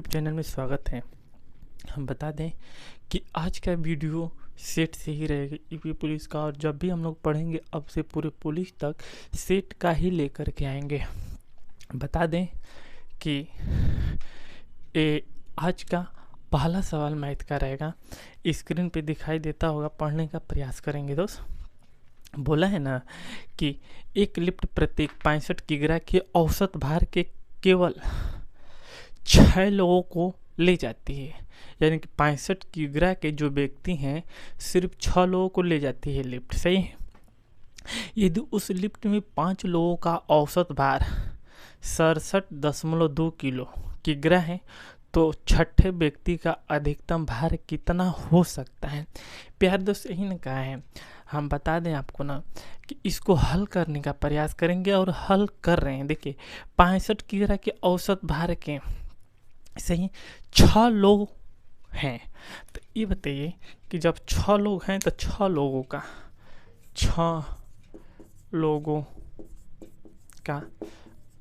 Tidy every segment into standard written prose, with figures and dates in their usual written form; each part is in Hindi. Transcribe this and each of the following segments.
चैनल में स्वागत है। हम बता दें कि आज का वीडियो सेट से ही रहेगा यूपी पुलिस का, और जब भी हम लोग पढ़ेंगे अब से पूरे पुलिस तक सेट का ही लेकर के आएंगे। बता दें कि आज का पहला सवाल मैथ का रहेगा। स्क्रीन पे दिखाई देता होगा, पढ़ने का प्रयास करेंगे दोस्त। बोला है ना कि एक लिफ्ट प्रत्येक 65 किग्रा के औसत भार के केवल 6 लोगों को ले जाती है। यानी कि 65 किग्रा के जो व्यक्ति हैं सिर्फ 6 लोगों को ले जाती है लिफ्ट। सही है। यदि उस लिफ्ट में 5 लोगों का औसत भार 67.2 किग्रा है तो छठे व्यक्ति का अधिकतम भार कितना हो सकता है। प्यार दोस्त, यही ने कहा है। हम बता दें आपको ना कि इसको हल करने का प्रयास करेंगे और हल कर रहे हैं। देखिए 65 किग्रा के औसत भार के सही 6 लोग हैं, तो ये बताइए कि जब 6 लोग हैं तो 6 लोगों का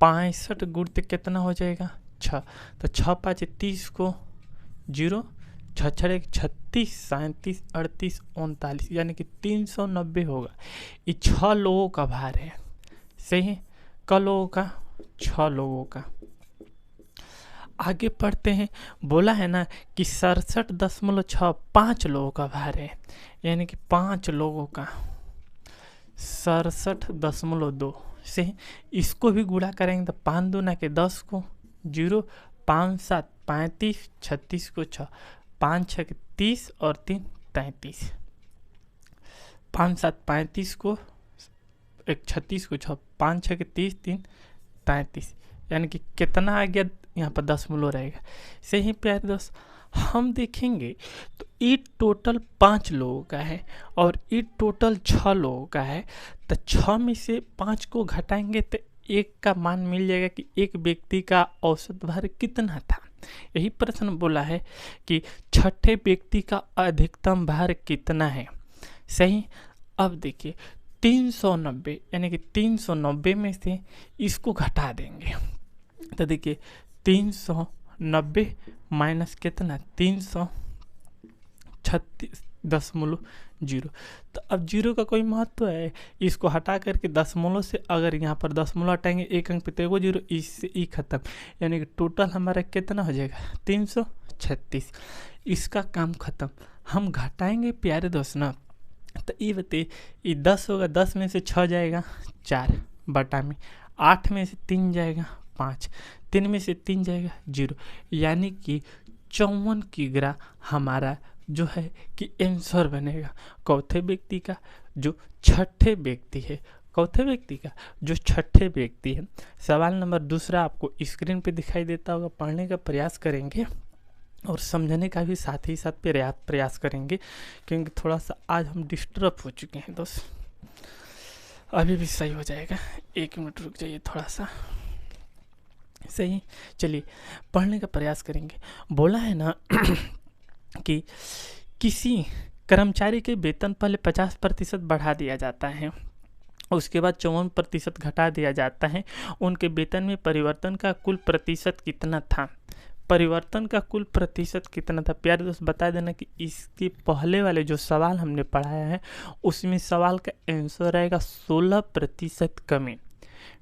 65 गुणित कितना हो जाएगा 6। तो 6 5 30 को 0, 6 6 36, 37, 38, 39 यानी कि 390 होगा। ये 6 लोगों का भार है। सही है। क लोगों का 6 लोगों का। आगे पढ़ते हैं। बोला है ना कि 67.6 5 लोगों का भार है, यानी कि 5 लोगों का 67.2 से इसको भी गुणा करेंगे तो 5 दूना के 10 को 0, 5 7 35, 36 को 6, 5 6 30 और 3 33, 5 7 35 को 36 को 6, 5 6 30, 3 33 यानी कि कितना आ गया, यहाँ पर 10 रहेगा। सही प्यारे दोस्त, हम देखेंगे तो ये टोटल 5 लोगों का है और ये टोटल 6 लोगों का है। तो 6 में से 5 को घटाएंगे तो 1 का मान मिल जाएगा कि एक व्यक्ति का औसत भार कितना था। यही प्रश्न बोला है कि छठे व्यक्ति का अधिकतम भार कितना है। सही। अब देखिए 390 यानी कि 390 में से इसको घटा देंगे तो देखिए 390 माइनस कितना 336.0। तो अब 0 का कोई महत्व है, इसको हटा करके दशमलव से अगर यहाँ पर दशमलव हटाएंगे एक अंक पे तो 0, इससे ई खत्म, यानी कि टोटल हमारा कितना हो जाएगा 336। इसका काम खत्म। हम घटाएंगे प्यारे दोस्त ना, तो ये बताइए ये 10 होगा, 10 में से 6 जाएगा 4 बटा में, 8 में से 3 जाएगा 5, 3 में से 3 जाएगा 0, यानी कि 54 किग्रा हमारा जो है कि आंसर बनेगा चौथे व्यक्ति का जो छठे व्यक्ति है। चौथे व्यक्ति का जो छठे व्यक्ति है। सवाल नंबर दूसरा आपको स्क्रीन पे दिखाई देता होगा, पढ़ने का प्रयास करेंगे और समझने का भी साथ ही साथ प्रयास करेंगे, क्योंकि थोड़ा सा आज हम डिस्टर्ब हो चुके हैं दोस्त। अभी भी सही हो जाएगा, 1 मिनट रुक जाइए थोड़ा सा। सही। चलिए पढ़ने का प्रयास करेंगे। बोला है ना कि किसी कर्मचारी के वेतन पहले 50% बढ़ा दिया जाता है, उसके बाद 54% घटा दिया जाता है। उनके वेतन में परिवर्तन का कुल प्रतिशत कितना था। परिवर्तन का कुल प्रतिशत कितना था प्यारे दोस्त, बता देना कि इसके पहले वाले जो सवाल हमने पढ़ाया है उसमें सवाल का आंसर आएगा 16% कमी।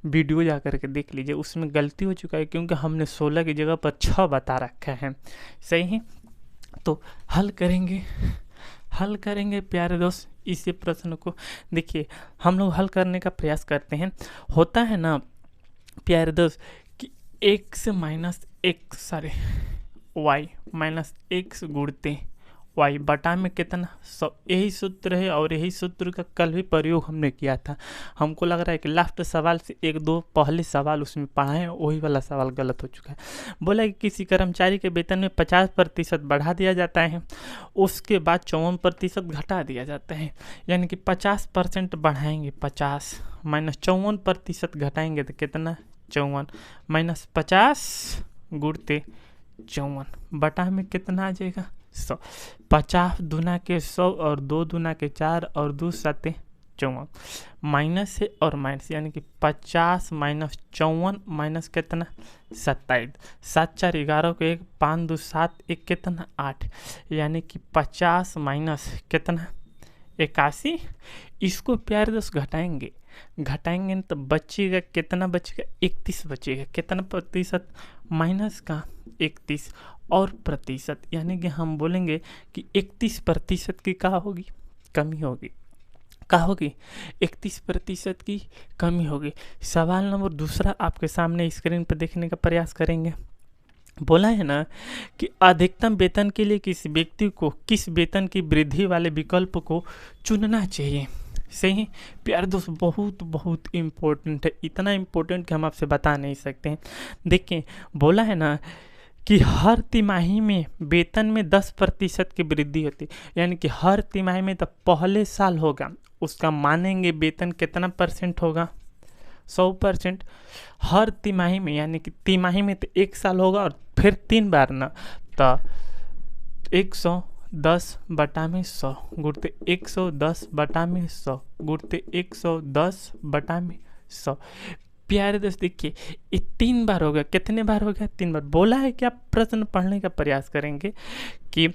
वीडियो जा करके देख लीजिए, उसमें गलती हो चुका है क्योंकि हमने 16 की जगह पर 6 बता रखा है। सही है। तो हल करेंगे प्यारे दोस्त इसी प्रश्न को। देखिए हम लोग हल करने का प्रयास करते हैं। होता है ना प्यारे दोस्त कि x minus x y minus x गुणते y बटा में कितना 100। यही सूत्र है और यही सूत्र का कल भी प्रयोग हमने किया था। हमको लग रहा है कि लास्ट सवाल से 1-2 पहले सवाल उसमें पढ़ाए हैं, वही वाला सवाल गलत हो चुका है। बोला कि किसी कर्मचारी के वेतन में 50% बढ़ा दिया जाता है, उसके बाद 54% घटा दिया जाता है, यानी कि 50% बढ़ाएंगे 50 माइनस 54% घटाएंगे तो कितना 54 माइनस 50 गुणते 54 बटा में कितना आ जाएगा 100। 50 दूना के 100 और 2 दूना के 4 और 2 7 54 माइनस है और माइनस यानी कि 50 माइनस 54 माइनस कितना 27, 7 4 11 को 1 5 2 7 1 कितना 8 यानी कि 50 माइनस कितना 81। इसको प्यारे दोस्त घटाएंगे न तो बचेगा कितना, बचेगा 31 बचेगा। कितना प्रतिशत माइनस का 31 और प्रतिशत यानी कि हम बोलेंगे कि 31% की क्या होगी कमी होगी, क्या होगी 31% की कमी होगी। सवाल नंबर दूसरा आपके सामने स्क्रीन पर देखने का प्रयास करेंगे। बोला है ना कि अधिकतम वेतन के लिए किसी व्यक्ति को किस वेतन की वृद्धि वाले विकल्प को चुनना चाहिए। सही प्यारे दोस्त, बहुत बहुत इम्पोर्टेंट है, इतना इम्पोर्टेंट कि हम आपसे बता नहीं सकते हैं। देखिए बोला है ना कि हर तिमाही में वेतन में 10% की वृद्धि होती, यानी कि हर तिमाही में तो पहले साल होगा उसका मानेंगे वेतन कितना परसेंट होगा 100%। हर तिमाही में यानी कि तिमाही में तो 1 साल होगा और फिर 3 बार ना, तो 110/100 गुणते 110/100 गुणते 110/100। प्यारे दोस्त देखिए ये 3 बार हो गया। कितने बार हो गया 3 बार। बोला है कि आप प्रश्न पढ़ने का प्रयास करेंगे कि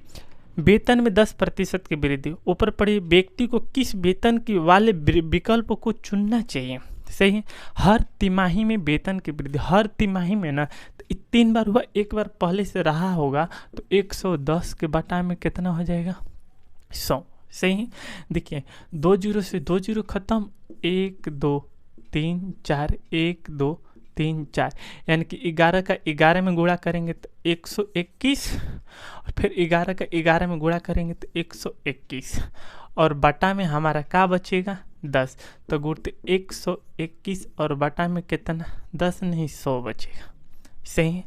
वेतन में 10% की वृद्धि, ऊपर पढ़िए व्यक्ति को किस वेतन की वाले विकल्प को चुनना चाहिए। सही है, हर तिमाही में वेतन की वृद्धि, हर तिमाही में ना, तो 3 बार हुआ, 1 बार पहले से रहा होगा तो 110 के बटा में कितना हो जाएगा 100। सही है, देखिए 2 0 से 2 0 खत्म, 1 2 3 4 1 2 3 4 यानी कि 11 का 11 में गुणा करेंगे तो 121 और फिर 11 का 11 में गुणा करेंगे तो 121 और बटा में हमारा क्या बचेगा 10, तो गुणते 121 और बटा में कितना 10 नहीं 100 बचेगा। सही है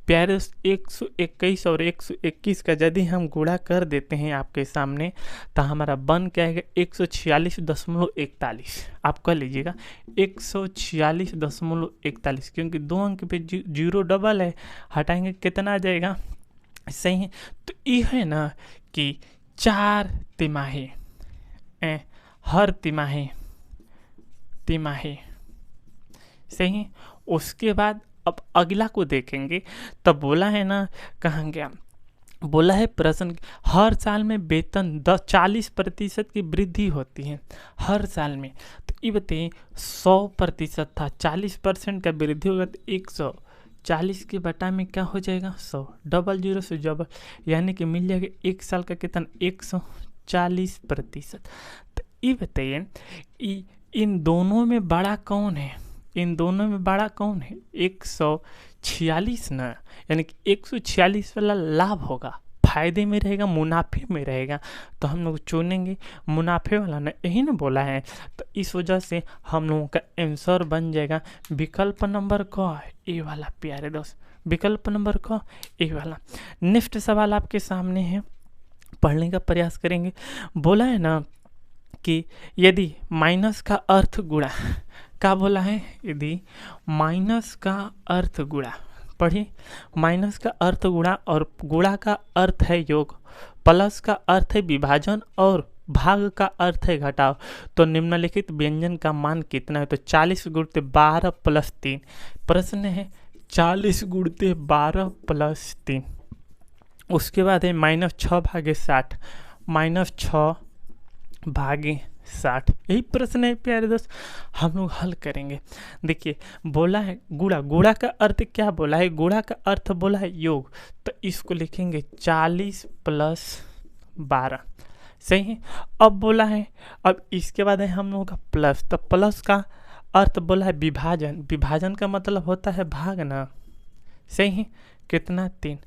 प्यारे 121 और 121 का यदि हम गुणा कर देते हैं आपके सामने तो हमारा बन क्या आएगा 146.41। आप कर लीजिएगा 146.41, क्योंकि 2 अंक पे 0 डबल है, हटाएंगे कितना आ जाएगा। सही है, तो ये है ना कि 4 तिमाही, हर तिमाही सही है। उसके बाद अब अगला को देखेंगे, तब बोला है ना कहाँ गया, बोला है प्रश्न हर साल में वेतन 40% की वृद्धि होती है हर साल में। तो ये बताइए 100% था, 40% का वृद्धि होगा तो 140 के बटा में क्या हो जाएगा 100, डबल 0 से डबल यानी कि मिल जाएगा 1 साल का कितना 140%। तो ये बताइए इन दोनों में बड़ा कौन है, इन दोनों में बड़ा कौन है 146 ना, यानी कि 146 वाला लाभ होगा, फायदे में रहेगा, मुनाफे में रहेगा, तो हम लोग चुनेंगे मुनाफे वाला ना, यही ना बोला है। तो इस वजह से हम लोगों का आंसर बन जाएगा विकल्प नंबर क, ए वाला। प्यारे दोस्त विकल्प नंबर क, ए वाला। नेक्स्ट सवाल आपके सामने है, पढ़ने का प्रयास करेंगे। बोला है ना कि यदि माइनस का अर्थ गुणा, क्या बोला है, यदि माइनस का अर्थ गुणा, पढ़िए माइनस का अर्थ गुणा और गुणा का अर्थ है योग, प्लस का अर्थ है विभाजन और भाग का अर्थ है घटाव, तो निम्नलिखित व्यंजन का मान कितना है। तो 40 गुणते 12 प्लस 3, प्रश्न है 40 गुणते 12 प्लस 3। उसके बाद है -6/60, -6/60, यही प्रश्न है प्यारे दोस्त, हम लोग हल करेंगे। देखिए बोला है गुणा का अर्थ क्या बोला है, गुणा का अर्थ बोला है योग, तो इसको लिखेंगे 40 + 12। सही है, अब बोला है, अब इसके बाद है हम लोगों का प्लस, तो प्लस का अर्थ बोला है विभाजन, विभाजन का मतलब होता है भाग ना। सही है, कितना 3।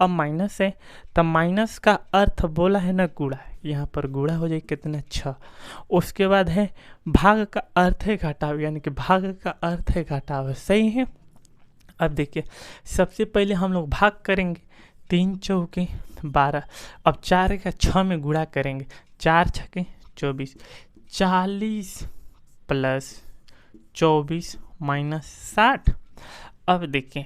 अब माइनस है, तो माइनस का अर्थ बोला है ना गुणा, यहाँ पर गुणा हो जाए कितना 6। उसके बाद है भाग का अर्थ है घटाव, यानी कि भाग का अर्थ है घटाव। सही है, अब देखिए सबसे पहले हम लोग भाग करेंगे, 3 चौके 12, अब 4 का 6 में गुणा करेंगे, 4 छके 24, 40 + 24 - 60। अब देखिए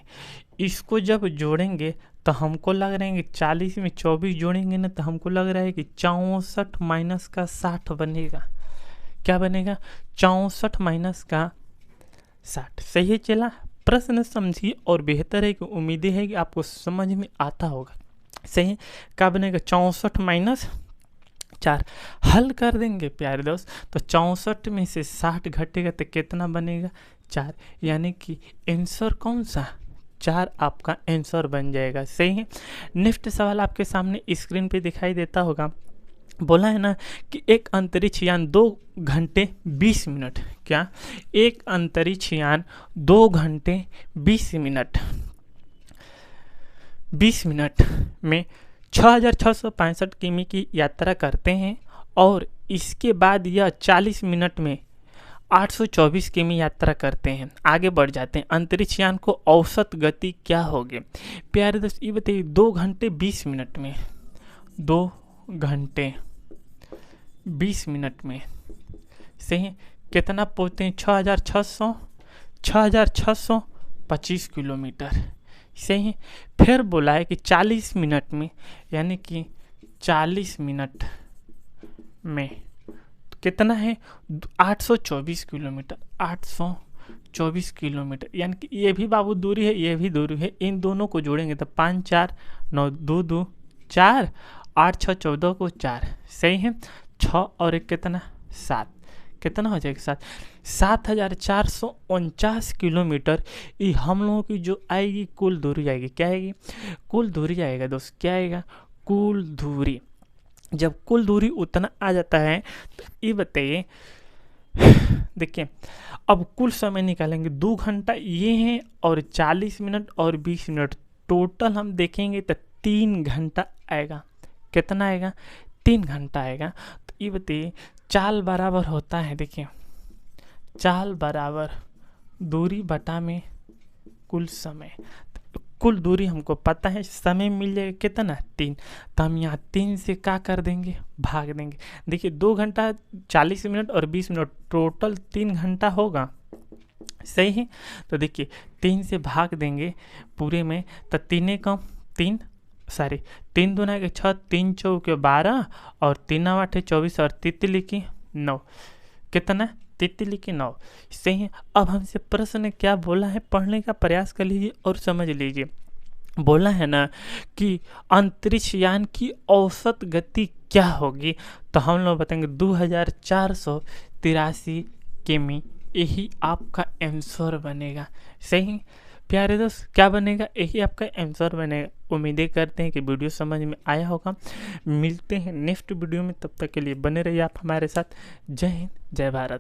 इसको जब जोड़ेंगे तो हमको लग रहा है कि 40 में 24 जोड़ेंगे ना, तो हमको लग रहा है कि 64 - का 60 बनेगा। क्या बनेगा 64 माइनस का 60। सही है चला, प्रश्न समझिए और बेहतर है कि उम्मीदें है कि आपको समझ में आता होगा। सही है, क्या बनेगा 64 माइनस 4। हल कर देंगे प्यारे दोस्त, तो 64 में से 60 घटेगा तो कितना बनेगा 4, यानी कि आंसर कौन सा 4 आपका आंसर बन जाएगा। सही है, नेक्स्ट सवाल आपके सामने स्क्रीन पे दिखाई देता होगा। बोला है ना कि एक अंतरिक्ष यान 2 घंटे 20 मिनट, क्या एक अंतरिक्ष यान 2 घंटे 20 मिनट में 6665 किमी की यात्रा करते हैं और इसके बाद यह 40 मिनट में 824 किमी यात्रा करते हैं, आगे बढ़ जाते हैं। अंतरिक्ष यान को औसत गति क्या होगी? प्यारे दोस्त ये बताइए, 2 घंटे 20 मिनट में 2 घंटे 20 मिनट में सही कितना पहुँचते हैं 6625 किलोमीटर। सही, फिर बोला है कि 40 मिनट में, यानी कि 40 मिनट में कितना है 824 किलोमीटर, 824 किलोमीटर, यानी कि ये भी बाबू दूरी है, ये भी दूरी है, इन दोनों को जोड़ेंगे तो 5 4 9 2 2 4 8 6 14 को 4। सही है, 6 और 1 कितना 7, कितना हो जाएगा 7, 7449 किलोमीटर। ये हम लोगों की जो आएगी कुल दूरी आएगी, क्या आएगी कुल दूरी आएगा दोस्त, क्या आएगा कुल दूरी। जब कुल दूरी उतना आ जाता है तो ये बताइए, देखिए अब कुल समय निकालेंगे, 2 घंटा ये है और 40 मिनट और 20 मिनट, टोटल हम देखेंगे तो 3 घंटा आएगा। कितना आएगा 3 घंटा आएगा। तो ये बताइए चाल बराबर होता है, देखिए चाल बराबर दूरी बटा में कुल समय। कुल दूरी हमको पता है, समय मिल जाएगा कितना 3, तो हम यहाँ 3 से क्या कर देंगे भाग देंगे। देखिए 2 घंटा 40 मिनट और 20 मिनट, टोटल 3 घंटा होगा। सही है, तो देखिए 3 से भाग देंगे पूरे में, तो 3 दूना के 6, 3 चौके 12 और 3 8 24 और 3 की 9, कितना 3 की 9। सही है, अब हमसे प्रश्न क्या बोला है पढ़ने का प्रयास कर लीजिए और समझ लीजिए। बोला है ना कि अंतरिक्ष यान की औसत गति क्या होगी, तो हम लोग बताएंगे 2483 किमी, यही आपका आंसर बनेगा। सही प्यारे दोस्त, क्या बनेगा यही आपका आंसर बनेगा। उम्मीदें करते हैं कि वीडियो समझ में आया होगा। मिलते हैं नेक्स्ट वीडियो में, तब तक के लिए बने रहिए आप हमारे साथ। जय हिंद, जय भारत।